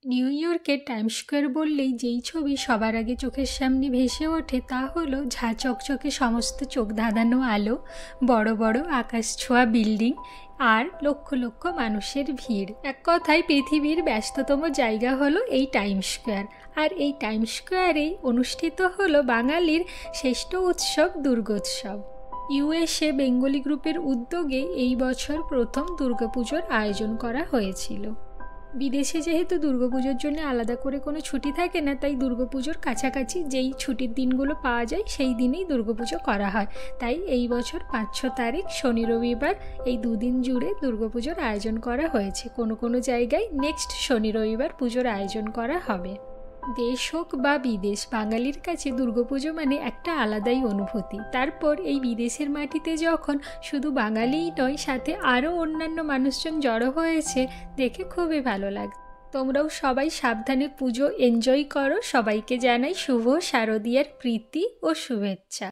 New ইয়র্কের time square বললেই যেই ছবি সবার আগে চোখের সামনে ভেসে ওঠে তা হলো ঝাঁ চকচকে সমস্ত চোখ ধাঁধানো আলো, বড় বড় আকাশ ছোঁয়া বিল্ডিং আর লক্ষ লক্ষ মানুষের ভিড়। এক কথায় পৃথিবীর ব্যস্ততম জায়গা হলো এই টাইম স্কোয়ার। আর এই টাইম স্কোয়ারেই অনুষ্ঠিত হলো বাঙালির শ্রেষ্ঠ উৎসব দুর্গোৎসব। ইউএসএ বেঙ্গলি গ্রুপের উদ্যোগে এই বছর প্রথম দুর্গাপুজোর আয়োজন করা হয়েছিল। বিদেশে যেহেতু দুর্গাপুজোর জন্য আলাদা করে কোনো ছুটি থাকে না, তাই দুর্গাপুজোর কাছাকাছি যেই ছুটির দিনগুলো পাওয়া যায় সেই দিনেই দুর্গাপুজো করা হয়। তাই এই বছর 5-6 তারিখ শনি রবিবার এই দুদিন জুড়ে দুর্গাপুজোর আয়োজন করা হয়েছে। কোনো কোনো জায়গায় নেক্সট শনি রবিবার পুজোর আয়োজন করা হবে। দেশ হোক বা বিদেশ, বাঙালির কাছে দুর্গাপুজো মানে একটা আলাদাই অনুভূতি। তারপর এই বিদেশের মাটিতে যখন শুধু বাঙালিই নয়, সাথে আরও অন্যান্য মানুষজন জড়ো হয়েছে, দেখে খুবই ভালো লাগে। তোমরাও সবাই সাবধানে পুজো এনজয় করো। সবাইকে জানাই শুভ শারদীয়ার প্রীতি ও শুভেচ্ছা।